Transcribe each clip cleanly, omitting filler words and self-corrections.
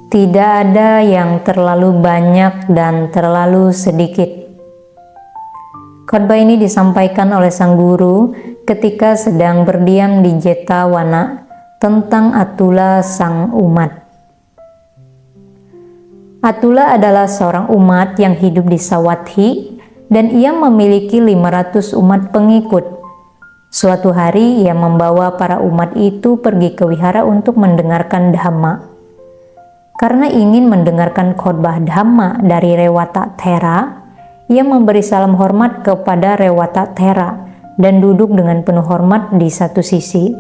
Tidak ada yang terlalu banyak dan terlalu sedikit. Khotbah ini disampaikan oleh sang guru ketika sedang berdiam di Jetavana tentang Atula sang umat. Atula adalah seorang umat yang hidup di Sawathi dan ia memiliki 500 umat pengikut. Suatu hari ia membawa para umat itu pergi ke wihara untuk mendengarkan Dhamma. Karena ingin mendengarkan khotbah Dhamma dari Rewata Thera, ia memberi salam hormat kepada Rewata Thera dan duduk dengan penuh hormat di satu sisi.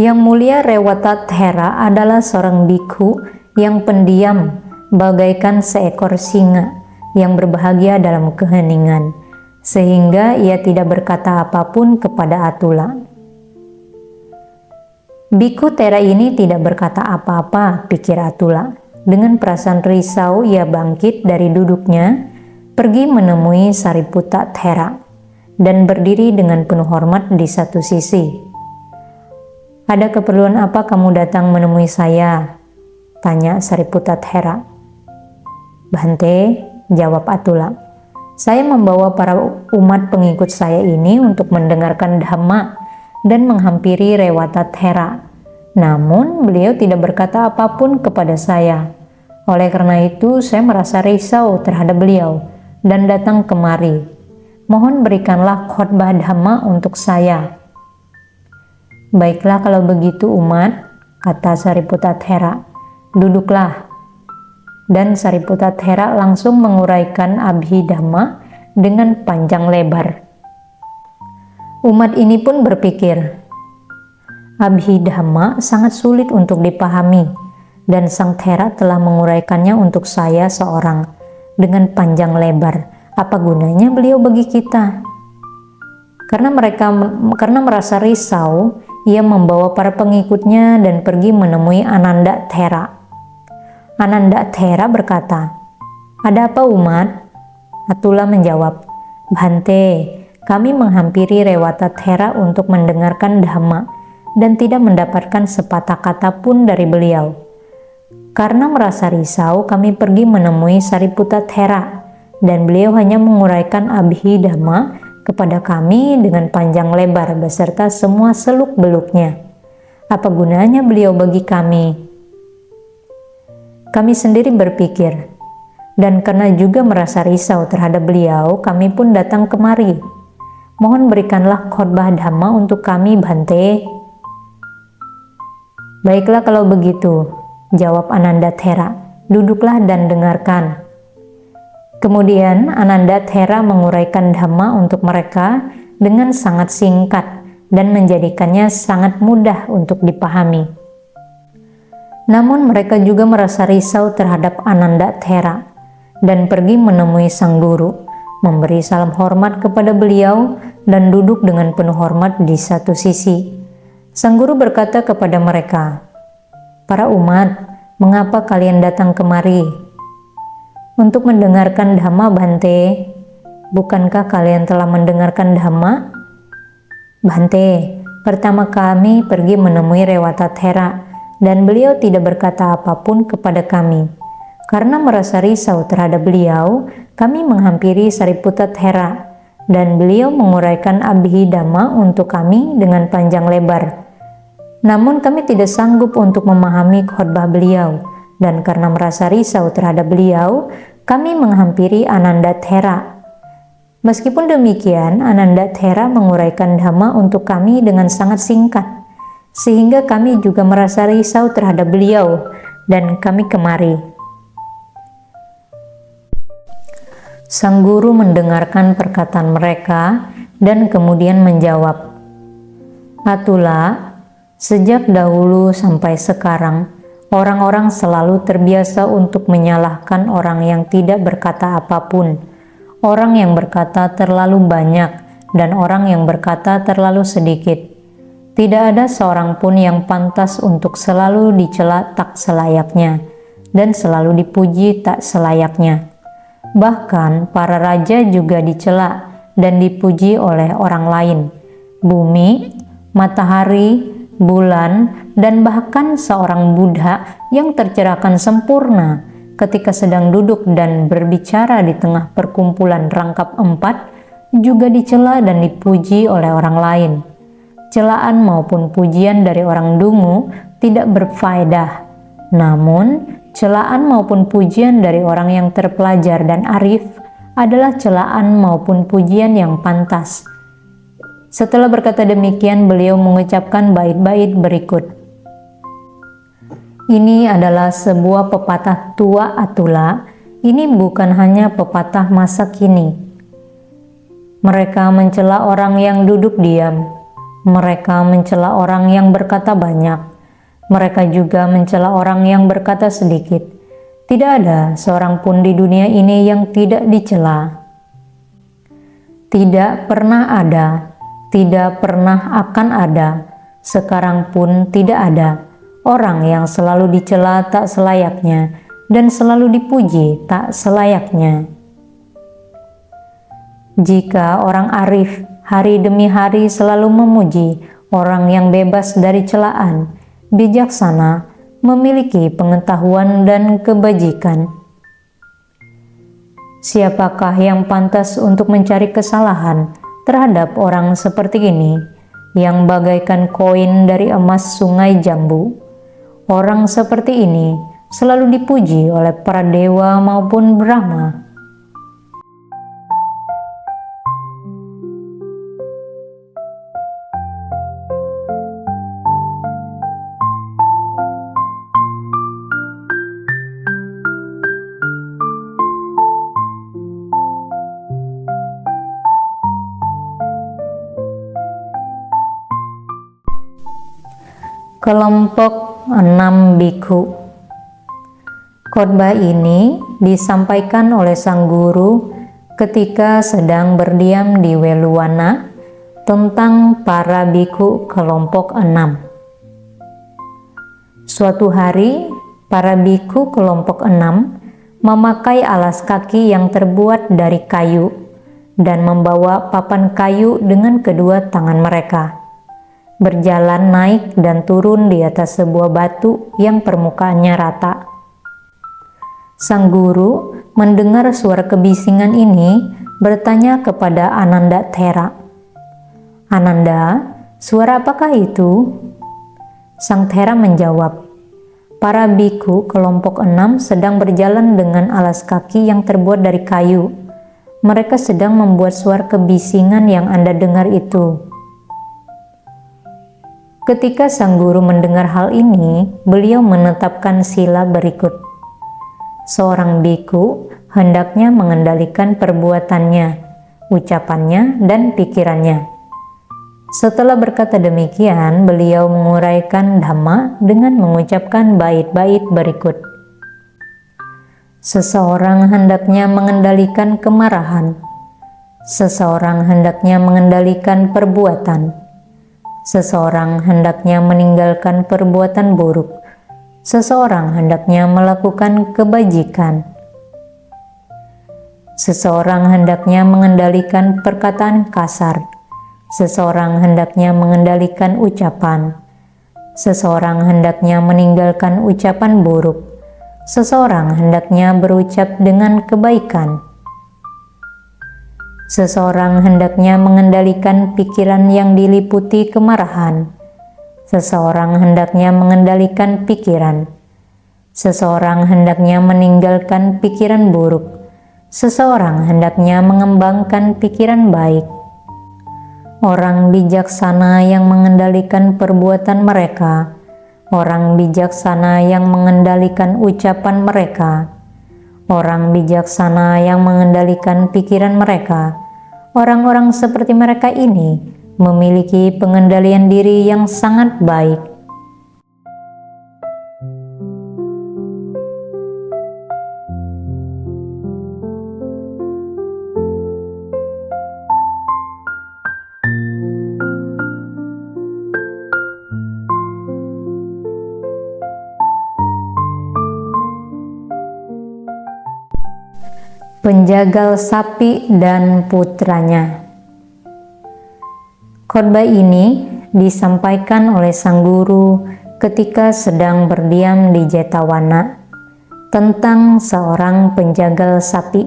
Yang mulia Rewata Thera adalah seorang bikhu yang pendiam bagaikan seekor singa yang berbahagia dalam keheningan, sehingga ia tidak berkata apapun kepada Atula. Bikhu Thera ini tidak berkata apa-apa, pikir Atula. Dengan perasaan risau ia bangkit dari duduknya, pergi menemui Sariputta Thera, dan berdiri dengan penuh hormat di satu sisi. "Ada keperluan apa kamu datang menemui saya?" tanya Sariputta Thera. "Bhante," jawab Atula, "saya membawa para umat pengikut saya ini untuk mendengarkan Dhamma dan menghampiri Rewata Thera. Namun beliau tidak berkata apapun kepada saya. Oleh karena itu saya merasa risau terhadap beliau dan datang kemari. Mohon berikanlah khotbah Dhamma untuk saya." "Baiklah kalau begitu umat," kata Sariputta Thera, "duduklah." Dan Sariputta Thera langsung menguraikan Abhidhamma dengan panjang lebar. Umat ini pun berpikir, Abhidhamma sangat sulit untuk dipahami, dan Sang Thera telah menguraikannya untuk saya seorang dengan panjang lebar. Apa gunanya beliau bagi kita? Karena merasa risau, ia membawa para pengikutnya dan pergi menemui Ananda Thera. Ananda Thera berkata, "Ada apa umat?" Atula menjawab, "Bhante, kami menghampiri Rewata Thera untuk mendengarkan Dhamma dan tidak mendapatkan sepatah kata pun dari beliau. Karena merasa risau, kami pergi menemui Sariputta Thera dan beliau hanya menguraikan Abhidhamma kepada kami dengan panjang lebar beserta semua seluk-beluknya. Apa gunanya beliau bagi kami?" Kami sendiri berpikir, dan karena juga merasa risau terhadap beliau, kami pun datang kemari. Mohon berikanlah khotbah Dhamma untuk kami, Bhante. "Baiklah kalau begitu," jawab Ananda Thera, "duduklah dan dengarkan." Kemudian Ananda Thera menguraikan Dhamma untuk mereka dengan sangat singkat dan menjadikannya sangat mudah untuk dipahami. Namun mereka juga merasa risau terhadap Ananda Thera dan pergi menemui sang guru, memberi salam hormat kepada beliau dan duduk dengan penuh hormat di satu sisi. Sang guru berkata kepada mereka, "Para umat, mengapa kalian datang kemari?" "Untuk mendengarkan Dhamma, Bhante." "Bukankah kalian telah mendengarkan Dhamma?" "Bhante, pertama kami pergi menemui Rewata Thera dan beliau tidak berkata apapun kepada kami. Karena merasa risau terhadap beliau, kami menghampiri Sariputta Thera dan beliau menguraikan Abhidhamma untuk kami dengan panjang lebar. Namun kami tidak sanggup untuk memahami khotbah beliau, dan karena merasa risau terhadap beliau, kami menghampiri Ananda Thera. Meskipun demikian, Ananda Thera menguraikan Dhamma untuk kami dengan sangat singkat, sehingga kami juga merasa risau terhadap beliau, dan kami kemari." Sang guru mendengarkan perkataan mereka dan kemudian menjawab, "Atula, sejak dahulu sampai sekarang, orang-orang selalu terbiasa untuk menyalahkan orang yang tidak berkata apapun, orang yang berkata terlalu banyak, dan orang yang berkata terlalu sedikit. Tidak ada seorang pun yang pantas untuk selalu dicela tak selayaknya, dan selalu dipuji tak selayaknya. Bahkan para raja juga dicela dan dipuji oleh orang lain. Bumi, matahari, bulan, dan bahkan seorang Buddha yang tercerahkan sempurna ketika sedang duduk dan berbicara di tengah perkumpulan rangkap 4 juga dicela dan dipuji oleh orang lain. Celaan maupun pujian dari orang dungu tidak berfaedah, namun celaan maupun pujian dari orang yang terpelajar dan arif adalah celaan maupun pujian yang pantas. Setelah berkata demikian, beliau mengucapkan bait-bait berikut. Ini adalah sebuah pepatah tua Atula. Ini bukan hanya pepatah masa kini. Mereka mencela orang yang duduk diam. Mereka mencela orang yang berkata banyak. Mereka juga mencela orang yang berkata sedikit. Tidak ada seorang pun di dunia ini yang tidak dicela. Tidak pernah ada, tidak pernah akan ada, sekarang pun tidak ada orang yang selalu dicela tak selayaknya dan selalu dipuji tak selayaknya. Jika orang arif hari demi hari selalu memuji orang yang bebas dari celaan, bijaksana, memiliki pengetahuan dan kebajikan. Siapakah yang pantas untuk mencari kesalahan terhadap orang seperti ini, yang bagaikan koin dari emas sungai Jambu? Orang seperti ini selalu dipuji oleh para dewa maupun Brahma. Kelompok 6 bikhu. Khotbah ini disampaikan oleh sang guru ketika sedang berdiam di Weluwana tentang para bikhu kelompok 6. Suatu hari, para bikhu kelompok 6 memakai alas kaki yang terbuat dari kayu dan membawa papan kayu dengan kedua tangan mereka, berjalan naik dan turun di atas sebuah batu yang permukaannya rata. Sang guru mendengar suara kebisingan ini, bertanya kepada Ananda Thera, "Ananda, suara apakah itu?" Sang Thera menjawab, "Para bikhu kelompok 6 sedang berjalan dengan alas kaki yang terbuat dari kayu. Mereka sedang membuat suara kebisingan yang Anda dengar itu." Ketika sang guru mendengar hal ini, beliau menetapkan sila berikut. Seorang bikhu hendaknya mengendalikan perbuatannya, ucapannya, dan pikirannya. Setelah berkata demikian, beliau menguraikan dhamma dengan mengucapkan bait-bait berikut. Seseorang hendaknya mengendalikan kemarahan. Seseorang hendaknya mengendalikan perbuatan. Seseorang hendaknya meninggalkan perbuatan buruk. Seseorang hendaknya melakukan kebajikan. Seseorang hendaknya mengendalikan perkataan kasar. Seseorang hendaknya mengendalikan ucapan. Seseorang hendaknya meninggalkan ucapan buruk. Seseorang hendaknya berucap dengan kebaikan. Seseorang hendaknya mengendalikan pikiran yang diliputi kemarahan. Seseorang hendaknya mengendalikan pikiran. Seseorang hendaknya meninggalkan pikiran buruk. Seseorang hendaknya mengembangkan pikiran baik. Orang bijaksana yang mengendalikan perbuatan mereka. Orang bijaksana yang mengendalikan ucapan mereka. Orang bijaksana yang mengendalikan pikiran mereka. Orang-orang seperti mereka ini memiliki pengendalian diri yang sangat baik. Penjagal sapi dan putranya. Khotbah ini disampaikan oleh sang guru ketika sedang berdiam di Jetawana tentang seorang penjagal sapi.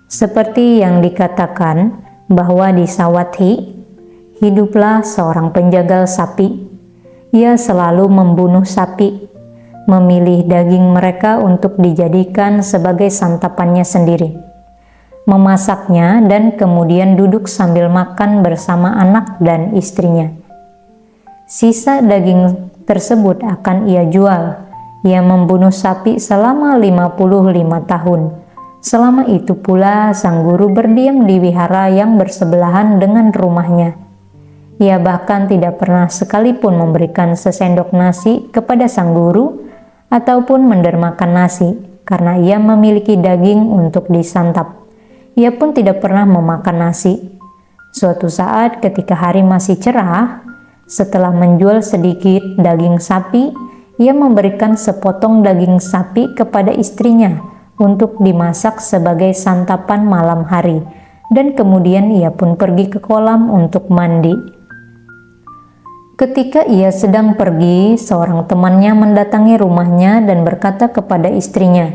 Seperti yang dikatakan bahwa di Sawathi hiduplah seorang penjagal sapi. Ia selalu membunuh sapi, memilih daging mereka untuk dijadikan sebagai santapannya sendiri, memasaknya, dan kemudian duduk sambil makan bersama anak dan istrinya. Sisa daging tersebut akan ia jual. Ia membunuh sapi selama 55 tahun. Selama itu pula sang guru berdiam di wihara yang bersebelahan dengan rumahnya. Ia bahkan tidak pernah sekalipun memberikan sesendok nasi kepada sang guru ataupun mendermakan nasi, karena ia memiliki daging untuk disantap. Ia pun tidak pernah memakan nasi. Suatu saat ketika hari masih cerah, setelah menjual sedikit daging sapi, ia memberikan sepotong daging sapi kepada istrinya untuk dimasak sebagai santapan malam hari, dan kemudian ia pun pergi ke kolam untuk mandi. Ketika ia sedang pergi, seorang temannya mendatangi rumahnya dan berkata kepada istrinya,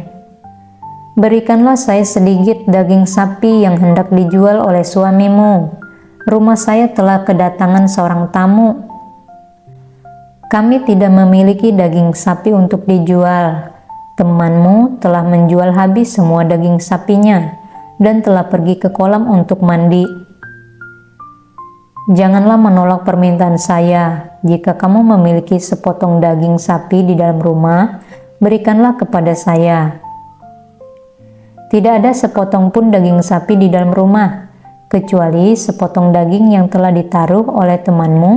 "Berikanlah saya sedikit daging sapi yang hendak dijual oleh suamimu. Rumah saya telah kedatangan seorang tamu. Kami tidak memiliki daging sapi untuk dijual. Temanmu telah menjual habis semua daging sapinya dan telah pergi ke kolam untuk mandi. Janganlah menolak permintaan saya. Jika kamu memiliki sepotong daging sapi di dalam rumah, berikanlah kepada saya." Tidak ada sepotong pun daging sapi di dalam rumah, kecuali sepotong daging yang telah ditaruh oleh temanmu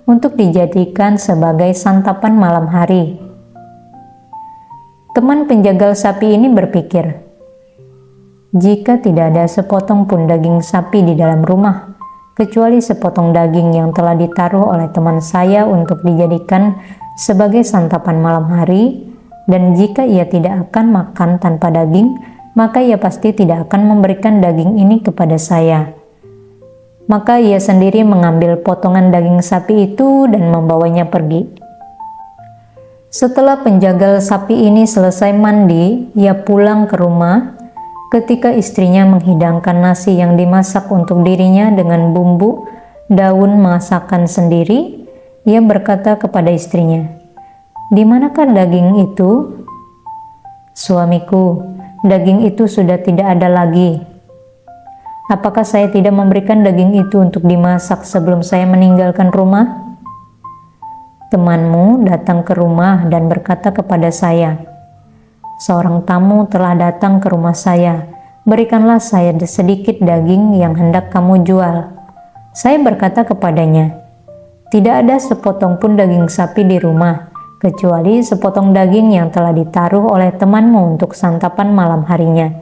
untuk dijadikan sebagai santapan malam hari. Teman penjagal sapi ini berpikir, jika tidak ada sepotong pun daging sapi di dalam rumah, kecuali sepotong daging yang telah ditaruh oleh teman saya untuk dijadikan sebagai santapan malam hari, dan jika ia tidak akan makan tanpa daging, maka ia pasti tidak akan memberikan daging ini kepada saya. Maka ia sendiri mengambil potongan daging sapi itu dan membawanya pergi. Setelah penjagal sapi ini selesai mandi, ia pulang ke rumah. Ketika istrinya menghidangkan nasi yang dimasak untuk dirinya dengan bumbu daun masakan sendiri, ia berkata kepada istrinya, "Di manakah daging itu?" "Suamiku, daging itu sudah tidak ada lagi. Apakah saya tidak memberikan daging itu untuk dimasak sebelum saya meninggalkan rumah?" Temanmu datang ke rumah dan berkata kepada saya, "Seorang tamu telah datang ke rumah saya. Berikanlah saya sedikit daging yang hendak kamu jual." Saya berkata kepadanya, "Tidak ada sepotong pun daging sapi di rumah, kecuali sepotong daging yang telah ditaruh oleh temanmu untuk santapan malam harinya,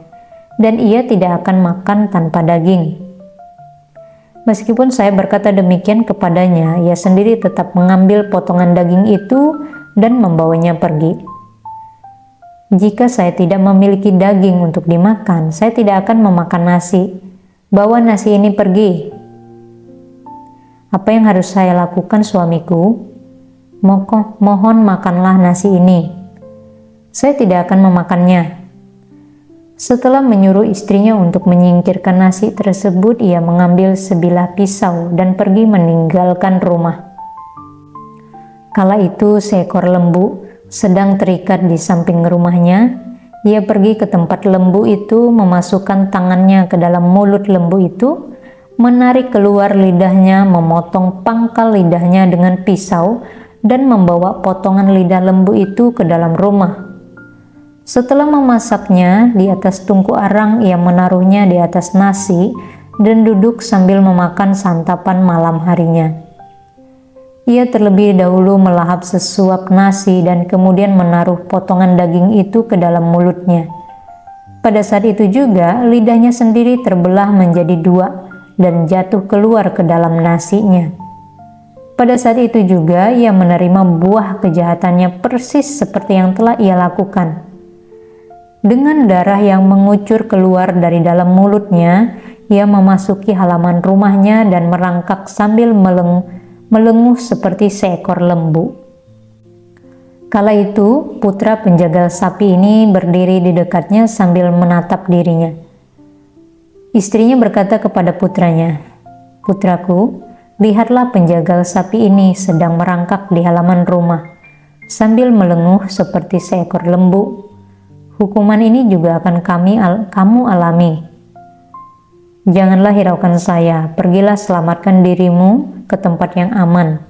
dan ia tidak akan makan tanpa daging." Meskipun saya berkata demikian kepadanya, ia sendiri tetap mengambil potongan daging itu dan membawanya pergi. Jika saya tidak memiliki daging untuk dimakan, saya tidak akan memakan nasi. Bawa nasi ini pergi. Apa yang harus saya lakukan, suamiku? Mohon makanlah nasi ini. Saya tidak akan memakannya. Setelah menyuruh istrinya untuk menyingkirkan nasi tersebut, ia mengambil sebilah pisau dan pergi meninggalkan rumah. Kala itu seekor lembu sedang terikat di samping rumahnya. Ia pergi ke tempat lembu itu, memasukkan tangannya ke dalam mulut lembu itu, menarik keluar lidahnya, memotong pangkal lidahnya dengan pisau, dan membawa potongan lidah lembu itu ke dalam rumah. Setelah memasaknya di atas tungku arang, ia menaruhnya di atas nasi dan duduk sambil memakan santapan malam harinya. Ia terlebih dahulu melahap sesuap nasi dan kemudian menaruh potongan daging itu ke dalam mulutnya. Pada saat itu juga lidahnya sendiri terbelah menjadi dua dan jatuh keluar ke dalam nasinya. Pada saat itu juga ia menerima buah kejahatannya persis seperti yang telah ia lakukan. Dengan darah yang mengucur keluar dari dalam mulutnya, ia memasuki halaman rumahnya dan merangkak sambil melenguh seperti seekor lembu. Kala itu, putra penjagal sapi ini berdiri di dekatnya sambil menatap dirinya. Istrinya berkata kepada putranya, "Putraku, lihatlah penjagal sapi ini sedang merangkak di halaman rumah, sambil melenguh seperti seekor lembu. Hukuman ini juga akan kamu alami. Janganlah hiraukan saya, pergilah selamatkan dirimu ke tempat yang aman."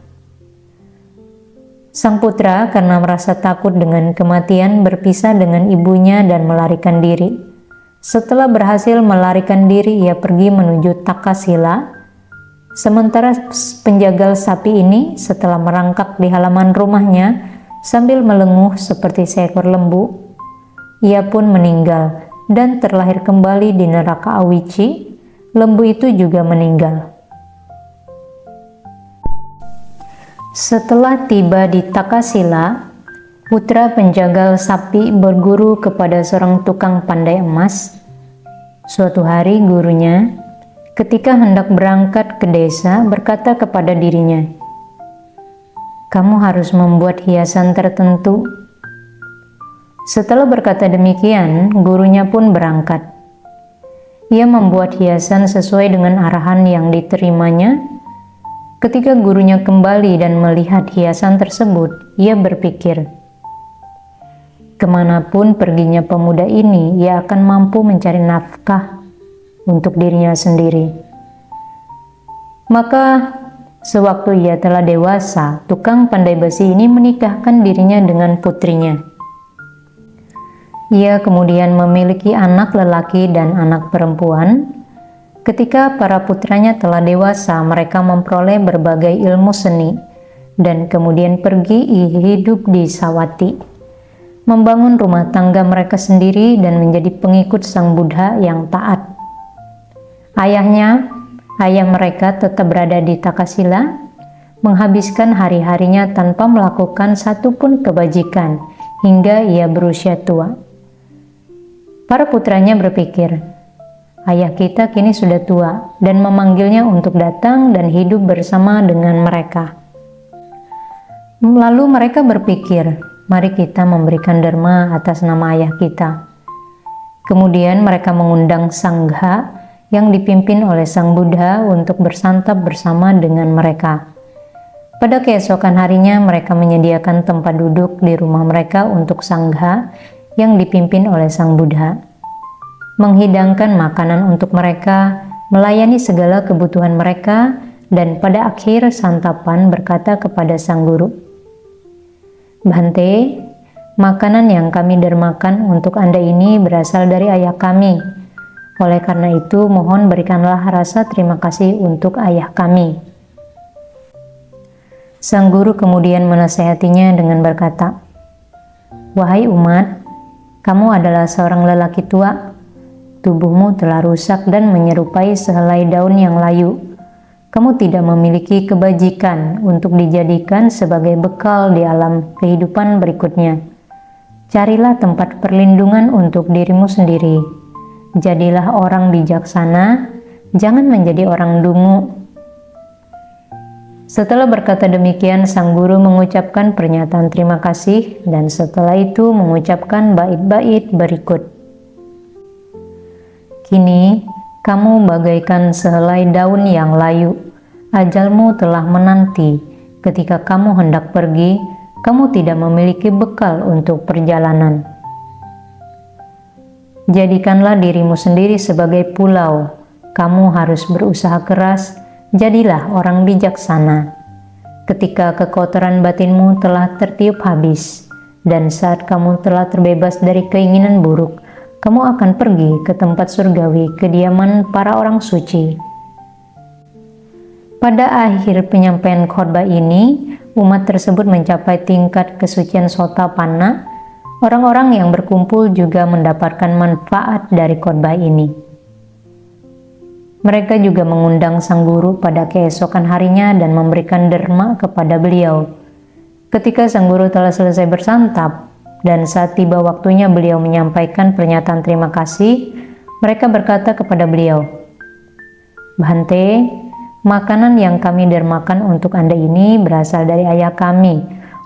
Sang putra karena merasa takut dengan kematian berpisah dengan ibunya dan melarikan diri. Setelah berhasil melarikan diri, ia pergi menuju Takasila. Sementara penjagal sapi ini setelah merangkak di halaman rumahnya sambil melenguh seperti seekor lembu, ia pun meninggal dan terlahir kembali di neraka Awici. Lembu itu juga meninggal. Setelah tiba di Takasila, putra penjagal sapi berguru kepada seorang tukang pandai emas. Suatu hari gurunya, ketika hendak berangkat ke desa, berkata kepada dirinya, "Kamu harus membuat hiasan tertentu." Setelah berkata demikian, gurunya pun berangkat. Ia membuat hiasan sesuai dengan arahan yang diterimanya. Ketika gurunya kembali dan melihat hiasan tersebut, ia berpikir, kemanapun perginya pemuda ini, ia akan mampu mencari nafkah untuk dirinya sendiri. Maka, sewaktu ia telah dewasa, tukang pandai besi ini menikahkan dirinya dengan putrinya. Ia kemudian memiliki anak lelaki dan anak perempuan. Ketika para putranya telah dewasa, mereka memperoleh berbagai ilmu seni dan kemudian pergi hidup di Sawati, membangun rumah tangga mereka sendiri dan menjadi pengikut Sang Buddha yang taat. Ayah mereka tetap berada di Takasila, menghabiskan hari-harinya tanpa melakukan satupun kebajikan hingga ia berusia tua. Para putranya berpikir, ayah kita kini sudah tua, dan memanggilnya untuk datang dan hidup bersama dengan mereka. Lalu mereka berpikir, mari kita memberikan derma atas nama ayah kita. Kemudian mereka mengundang Sangha yang dipimpin oleh Sang Buddha untuk bersantap bersama dengan mereka. Pada keesokan harinya mereka menyediakan tempat duduk di rumah mereka untuk Sangha yang dipimpin oleh Sang Buddha, menghidangkan makanan untuk mereka, melayani segala kebutuhan mereka, dan pada akhir santapan berkata kepada sang guru, "Bhante, makanan yang kami dermakan untuk Anda ini berasal dari ayah kami. Oleh karena itu, mohon berikanlah rasa terima kasih untuk ayah kami." Sang guru kemudian menasihatinya dengan berkata, "Wahai umat, kamu adalah seorang lelaki tua. Tubuhmu telah rusak dan menyerupai sehelai daun yang layu. Kamu tidak memiliki kebajikan untuk dijadikan sebagai bekal di alam kehidupan berikutnya. Carilah tempat perlindungan untuk dirimu sendiri. Jadilah orang bijaksana, jangan menjadi orang dungu." Setelah berkata demikian, sang guru mengucapkan pernyataan terima kasih dan setelah itu mengucapkan bait-bait berikut. "Kini, kamu bagaikan sehelai daun yang layu. Ajalmu telah menanti. Ketika kamu hendak pergi, kamu tidak memiliki bekal untuk perjalanan. Jadikanlah dirimu sendiri sebagai pulau. Kamu harus berusaha keras. Jadilah orang bijaksana. Ketika kekotoran batinmu telah tertiup habis, dan saat kamu telah terbebas dari keinginan buruk, kamu akan pergi ke tempat surgawi, kediaman para orang suci." Pada akhir penyampaian khotbah ini, umat tersebut mencapai tingkat kesucian Sotapanna. Orang-orang yang berkumpul juga mendapatkan manfaat dari khotbah ini. Mereka juga mengundang sang guru pada keesokan harinya dan memberikan derma kepada beliau. Ketika sang guru telah selesai bersantap dan saat tiba waktunya beliau menyampaikan pernyataan terima kasih, mereka berkata kepada beliau, Bhante, makanan yang kami dermakan untuk Anda ini berasal dari ayah kami.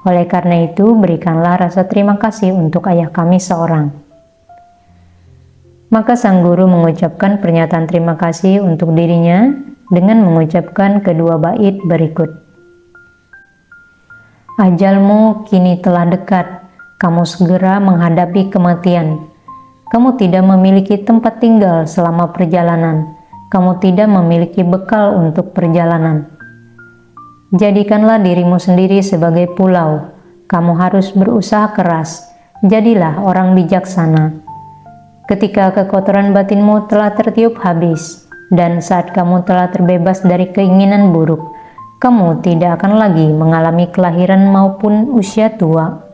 Oleh karena itu, berikanlah rasa terima kasih untuk ayah kami seorang. Maka sang guru mengucapkan pernyataan terima kasih untuk dirinya dengan mengucapkan kedua bait berikut. Ajalmu kini telah dekat, kamu segera menghadapi kematian. Kamu tidak memiliki tempat tinggal selama perjalanan. Kamu tidak memiliki bekal untuk perjalanan. Jadikanlah dirimu sendiri sebagai pulau. Kamu harus berusaha keras. Jadilah orang bijaksana. Ketika kekotoran batinmu telah tertiup habis, dan saat kamu telah terbebas dari keinginan buruk, kamu tidak akan lagi mengalami kelahiran maupun usia tua.